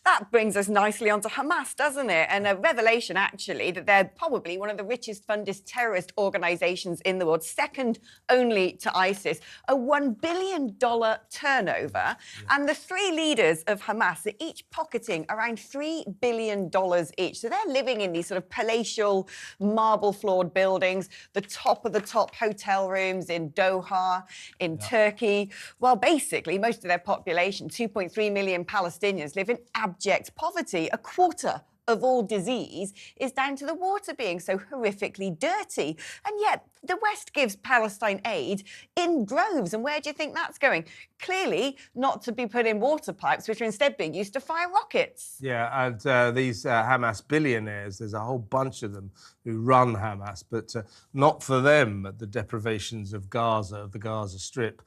That brings us nicely onto Hamas, doesn't it? And a revelation, actually, that they're probably one of the richest funded terrorist organisations in the world, second only to ISIS, a $1 billion turnover. Yeah. And the three leaders of Hamas are each pocketing around $3 billion each. So they're living in these sort of palatial, marble-floored buildings, the top of the top hotel rooms in Doha, in Turkey. Well, basically, most of their population, 2.3 million Palestinians, live in abject poverty. A quarter of all disease is down to the water being so horrifically dirty. And yet the West gives Palestine aid in droves. And where do you think that's going? Clearly not to be put in water pipes, which are instead being used to fire rockets. Yeah, and these Hamas billionaires, there's a whole bunch of them who run Hamas, but not for them, the deprivations of Gaza, of the Gaza Strip.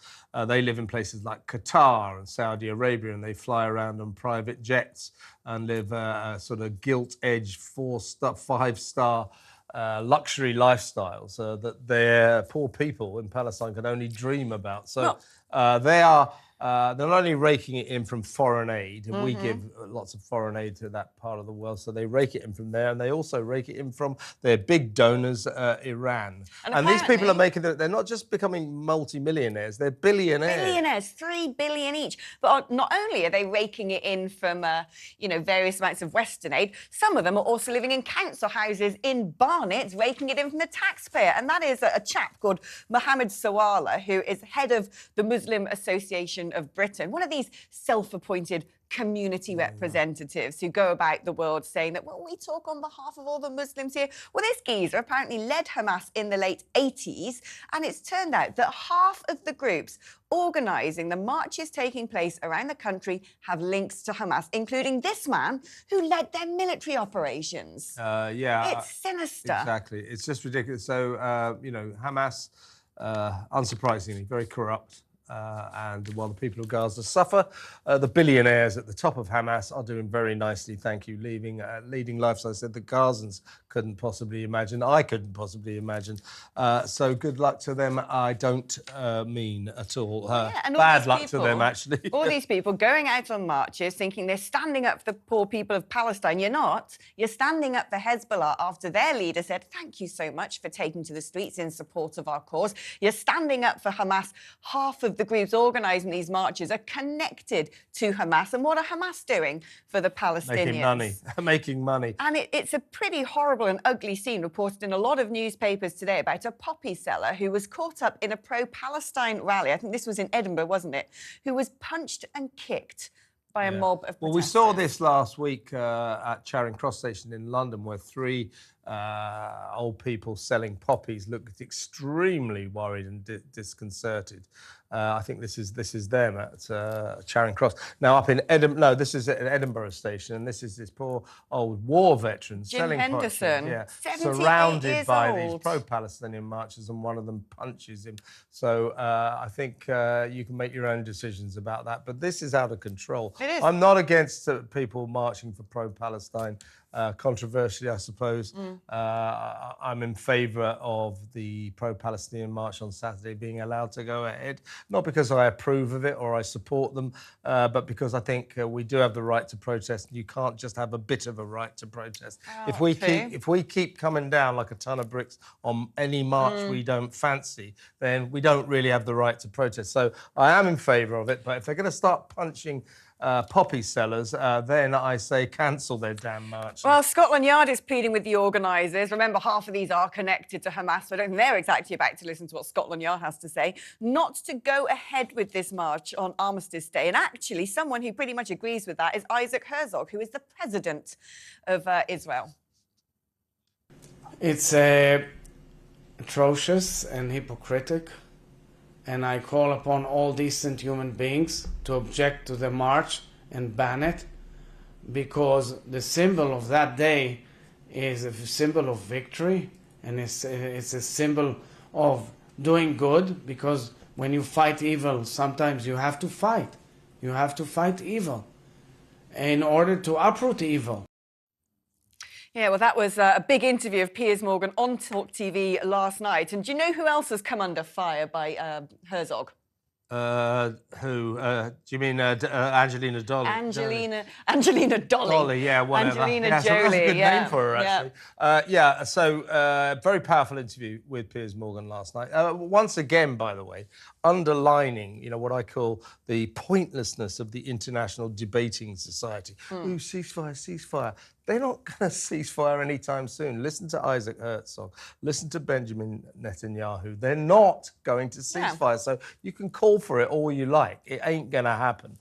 They live in places like Qatar and Saudi Arabia, and they fly around on private jets and live a sort of gilt-edged 5-star luxury lifestyles that their poor people in Palestine can only dream about. So they are they're not only raking it in from foreign aid, and we give lots of foreign aid to that part of the world, so they rake it in from there, and they also rake it in from their big donors, Iran. And these people are making they're not just becoming multi-millionaires, they're billionaires. Billionaires, $3 billion each. But not only are they raking it in from, various amounts of Western aid, some of them are also living in council houses in Barnet, raking it in from the taxpayer. And that is a chap called Mohammed Sawala, who is head of the Muslim Association of Britain, one of these self-appointed community representatives who go about the world saying that, well, we talk on behalf of all the Muslims here. Well, this geezer apparently led Hamas in the late 80s, and it's turned out that half of the groups organising the marches taking place around the country have links to Hamas, including this man who led their military operations. It's sinister. Exactly. It's just ridiculous. So, Hamas, unsurprisingly, very corrupt. And while the people of Gaza suffer, the billionaires at the top of Hamas are doing very nicely, thank you, leading lifestyles that the Gazans couldn't possibly imagine. I couldn't possibly imagine. So good luck to them. I don't mean at all. Bad luck to them, actually. All these people going out on marches thinking they're standing up for the poor people of Palestine. You're not. You're standing up for Hezbollah after their leader said, thank you so much for taking to the streets in support of our cause. You're standing up for Hamas. Half of the groups organising these marches are connected to Hamas. And what are Hamas doing for the Palestinians? Making money. And it's a pretty horrible and ugly scene reported in a lot of newspapers today about a poppy seller who was caught up in a pro-Palestine rally. I think this was in Edinburgh, wasn't it? Who was punched and kicked by a mob of protesters. Well, we saw this last week at Charing Cross Station in London, where three old people selling poppies looked extremely worried and disconcerted. I think this is them at Charing Cross. Now up in Edinburgh, no, this is at Edinburgh Station, and this is this poor old war veteran selling Henderson, poppies, surrounded by these pro-Palestinian marchers, and one of them punches him. So I think you can make your own decisions about that, but this is out of control. It is. I'm not against people marching for pro-Palestine. Controversially, I suppose. I'm in favour of the pro-Palestinian march on Saturday being allowed to go ahead, not because I approve of it or I support them, but because I think we do have the right to protest, and you can't just have a bit of a right to protest. If we keep coming down like a ton of bricks on any march we don't fancy, then we don't really have the right to protest. So I am in favour of it, but if they're going to start punching poppy sellers, then I say cancel their damn march. Well, Scotland Yard is pleading with the organisers. Remember, half of these are connected to Hamas, so I don't think they're exactly about to listen to what Scotland Yard has to say, not to go ahead with this march on Armistice Day. And actually, someone who pretty much agrees with that is Isaac Herzog, who is the president of Israel. It's atrocious and hypocritic. And I call upon all decent human beings to object to the march and ban it, because the symbol of that day is a symbol of victory, and it's a symbol of doing good, because when you fight evil, sometimes you have to fight. You have to fight evil in order to uproot evil. Yeah, well, that was a big interview of Piers Morgan on TalkTV last night. And do you know who else has come under fire by Herzog? Who? Do you mean Angelina Dolly? Angelina Dolly. Dolly, yeah, whatever. Angelina yeah, Jolie. That's a good yeah. name for her, actually. So very powerful interview with Piers Morgan last night. Once again, by the way, underlining, what I call the pointlessness of the international debating society. Ooh, ceasefire, ceasefire. They're not going to ceasefire anytime soon. Listen to Isaac Herzog. Listen to Benjamin Netanyahu. They're not going to ceasefire. So you can call for it all you like. It ain't going to happen.